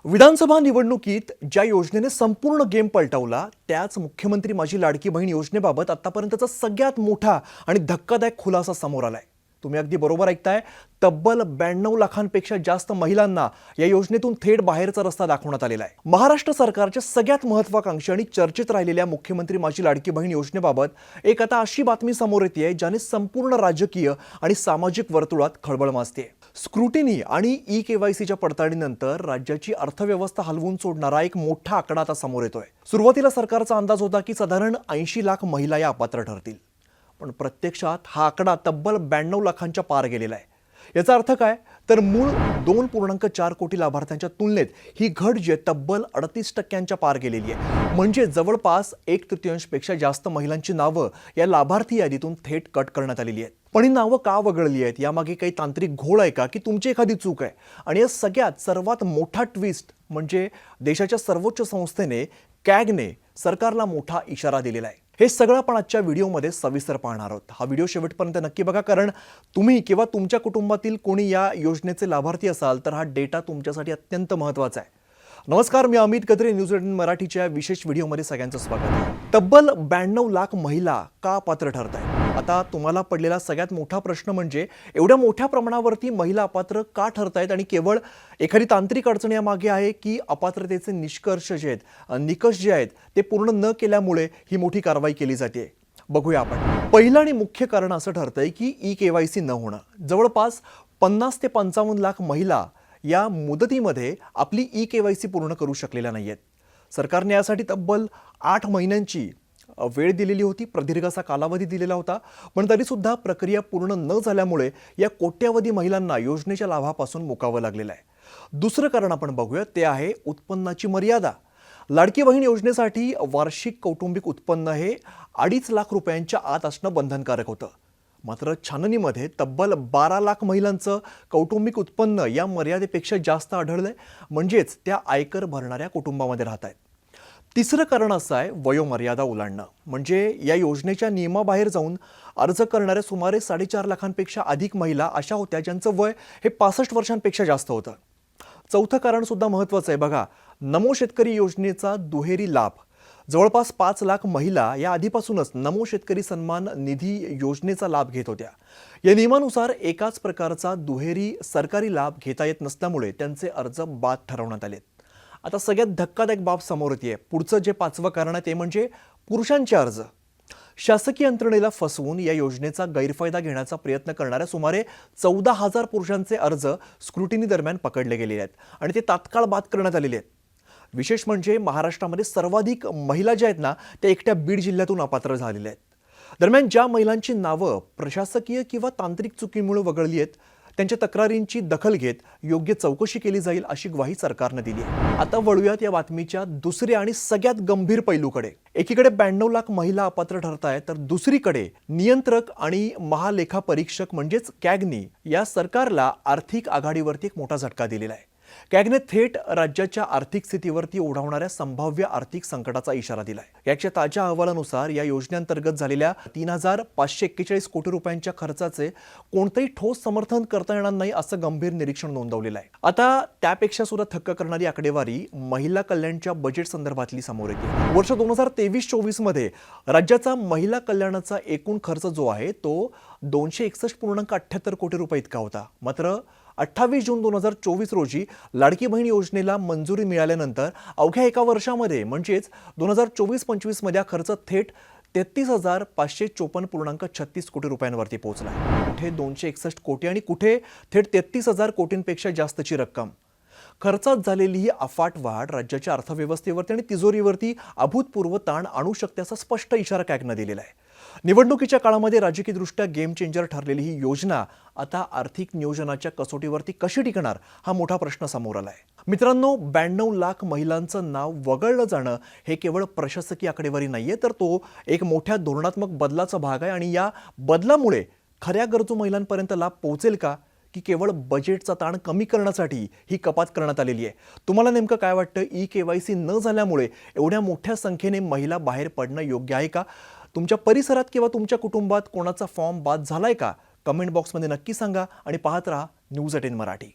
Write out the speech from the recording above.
विधानसभा निवडणुकीत ज्या योजनेने संपूर्ण गेम पलटवला त्याच मुख्यमंत्री माझी लाडकी बहीण योजनेबाबत आतापर्यंतचा सगळ्यात मोठा आणि धक्कादायक खुलासा समोर आलाय। तुम्ही अगदी बरोबर ऐकताय। तब्बल 92 लाखांपेक्षा जास्त महिलांना या योजनेतून थेट बाहेरचा रस्ता दाखवण्यात आलेला आहे। महाराष्ट्र सरकारच्या सगळ्यात महत्त्वाकांक्षी आणि चर्चेत राहिलेल्या मुख्यमंत्री माझी लाडकी बहीण योजनेबाबत एक आता अशी बातमी समोर येते ज्याने संपूर्ण राजकीय आणि सामाजिक वर्तुळात खळबळ माजते। स्क्रुटिनी आणि ई-केवायसीच्या पडताळणीनंतर राज्याची अर्थव्यवस्था हलवून सोडणारा एक मोठा आकडा आता समोर येतोय। सुरुवातीला सरकारचा अंदाज होता की साधारण 80 लाख महिला या अपात्र ठरतील, पण प्रत्यक्षात हा आकडा तब्बल 92 लाखांच्या पार गेलेला आहे। याचा अर्थ काय तर मूळ 2.4 कोटी लाभार्थ्यांच्या तुलनेत ही घट जी तब्बल 38% पार गेलेली आहे। म्हणजे जवळपास 1/3 पेक्षा जास्त महिलांची नावं या लाभार्थी यादीतून थेट कट करण्यात आलेली आहेत। पण ही नावं का वगळली आहेत यामागे काही तांत्रिक घोळ आहे का की तुमची एखादी चूक आहे? आणि या सगळ्यात सर्वात मोठा ट्विस्ट म्हणजे देशाच्या सर्वोच्च संस्थेने कॅगने सरकारला मोठा इशारा दिलेला आहे। हे सगळं आपण आजच्या व्हिडिओमध्ये सविस्तर पाहणार आहोत। हा व्हिडिओ शेवटपर्यंत नक्की बघा, कारण तुम्ही किंवा तुमच्या कुटुंबातील कोणी या योजनेचे लाभार्थी असाल तर हा डेटा तुमच्यासाठी अत्यंत महत्त्वाचा आहे। नमस्कार, मी अमित कत्रे, न्यूज 18 मराठीच्या विशेष व्हिडिओमध्ये सगळ्यांचं स्वागत आहे। तब्बल 92 लाख महिला का अपात्र ठरत आहेत? आता तुम्हाला पडलेला सगळ्यात मोठा प्रश्न म्हणजे एवढ्या मोठ्या प्रमाणावरती महिला अपात्र का ठरत आहेत आणि केवळ एखादी तांत्रिक अडचण यामागे आहे की अपात्रतेचे निष्कर्ष जे आहेत, निकष जे आहेत ते पूर्ण न केल्यामुळे ही मोठी कारवाई केली जाते? बघूया आपण। पहिलं आणि मुख्य कारण असं ठरतंय की ई-केवायसी न होणं। जवळपास 50 ते 55 लाख महिला या मुदतीमध्ये आपली ई-केवायसी पूर्ण करू शकलेल्या नाहीयेत। सरकारने यासाठी तब्बल 8 महिन्यांची वेळ दिलेली होती, प्रदीर्घ असा कालावधी दिलेला होता, पण तरी सुद्धा प्रक्रिया पूर्ण न झाल्यामुळे या कोट्यावधी महिलांना योजनेच्या लाभापासून मुकावं लागलेलं आहे। दुसरं कारण आपण बघूया, ते आहे उत्पन्नाची मर्यादा। लाडकी बहीण योजनेसाठी वार्षिक कौटुंबिक उत्पन्न हे 2.5 लाख रुपयांच्या आत असणं बंधनकारक होतं। मात्र छाननीमध्ये तब्बल 12 लाख महिलांचं कौटुंबिक उत्पन्न या मर्यादेपेक्षा जास्त आढळलंय, म्हणजेच त्या आयकर भरणाऱ्या कुटुंबामध्ये राहत आहेत। तिसरं कारण असं आहे वयोमर्यादा ओलांडणं। म्हणजे या योजनेच्या नियमाबाहेर जाऊन अर्ज करणाऱ्या सुमारे 4.5 लाखांपेक्षा अधिक महिला अशा होत्या ज्यांचं वय हे 65 वर्षांपेक्षा जास्त होतं। चौथं कारण सुद्धा महत्त्वाचं आहे बघा, नमो शेतकरी योजनेचा दुहेरी लाभ। जवळपास 5 लाख महिला या आधीपासूनच नमो शेतकरी सन्मान निधी योजनेचा लाभ घेत होत्या। या नियमानुसार एकाच प्रकारचा दुहेरी सरकारी लाभ घेता येत नसल्यामुळे त्यांचे अर्ज बाद ठरवण्यात आलेत। आता सगळ्यात धक्कादायक बाब समोर येते। पुढचं जे 5वं कारण आहे ते म्हणजे पुरुषांचे अर्ज। शासकीय यंत्रणेला फसवून या योजनेचा गैरफायदा घेण्याचा प्रयत्न करणाऱ्या सुमारे 14,000 पुरुषांचे अर्ज स्क्रुटिनी दरम्यान पकडले गेलेले आहेत आणि ते तात्काळ बाद करण्यात आलेले आहेत। विशेष म्हणजे महाराष्ट्रामध्ये सर्वाधिक महिला ज्या आहेत ना त्या एकट्या बीड जिल्ह्यातून अपात्र झालेल्या आहेत। दरम्यान ज्या महिलांची नावं प्रशासकीय किंवा तांत्रिक चुकीमुळे वगळली आहेत त्यांच्या तक्रारींची दखल घेत योग्य चौकशी केली जाईल अशी ग्वाही सरकारने दिली आहे। आता वळूयात या बातमीच्या दुसऱ्या आणि सगळ्यात गंभीर पैलूकडे। एकीकडे 92 लाख महिला अपात्र ठरत आहेत तर दुसरीकडे नियंत्रक आणि महालेखा परीक्षक म्हणजेच कॅगनी या सरकारला आर्थिक आघाडीवरती एक मोठा झटका दिलेला आहे। कॅगने थेट राज्याच्या आर्थिक स्थितीवरती ओढावणाऱ्या संभाव्य आर्थिक संकटाचा इशारा दिलाय। याच्या ताज्या अहवालानुसार या योजनेअंतर्गत झालेल्या 3,541 कोटी रुपयांच्या खर्चाचे कोणतेही ठोस समर्थन करता येणार नाही असं गंभीर निरीक्षण नोंदवलेलं आहे। आता त्यापेक्षा सुद्धा थक्क करणारी आकडेवारी महिला कल्याणच्या बजेट संदर्भातली समोर येते। वर्ष 2023-24 मध्ये राज्याचा महिला कल्याणाचा एकूण खर्च जो आहे तो 261.78 कोटी रुपये इतका होता। मात्र 28 जून 2024 रोजी लाडकी बहीण योजनेला मंजुरी मिळाल्यानंतर अवघ्या एका वर्षामध्ये म्हणजेच 2024-25 मध्ये खर्च थेट 33,554.36 कोटी रुपयांवरती पोहोचला। कुठे 261 कोटी आणि कुठे थेट 33,000 कोटींपेक्षा जास्तची रक्कम। खर्चात झालेली ही अफाट वाढ राज्याच्या अर्थव्यवस्थेवरती आणि तिजोरीवरती अभूतपूर्व ताण आणू शकते असा स्पष्ट इशारा कॅगने दिलेला आहे। निवडणुकीच्या काळामध्ये राजकीयदृष्ट्या गेम चेंजर ठरलेली ही योजना आता आर्थिक नियोजनाच्या कसोटीवरती कशी टिकणार हा मोठा प्रश्न समोर आलाय। मित्रांनो, 92 लाख महिलांचं नाव वगळलं जाणं हे केवळ प्रशासकीय आकडेवारी नाहीये, तर तो एक मोठ्या धोरणात्मक बदलाचा भाग आहे। आणि या बदलामुळे खऱ्या गरजू महिलांपर्यंत लाभ पोहोचेल का की केवळ बजेटचा ताण कमी करण्यासाठी ही कपात करण्यात आलेली आहे? तुम्हाला नेमकं काय वाटतं? ई-केवायसी न झाल्यामुळे एवढ्या मोठ्या संख्येने महिला बाहेर पडणं योग्य आहे का? तुमच्या परिसरात किंवा तुमच्या कुटुंबात कोणाचा फॉर्म बाद झालाय का? कमेंट बॉक्समध्ये नक्की सांगा आणि पाहत रहा न्यूज 18 मराठी।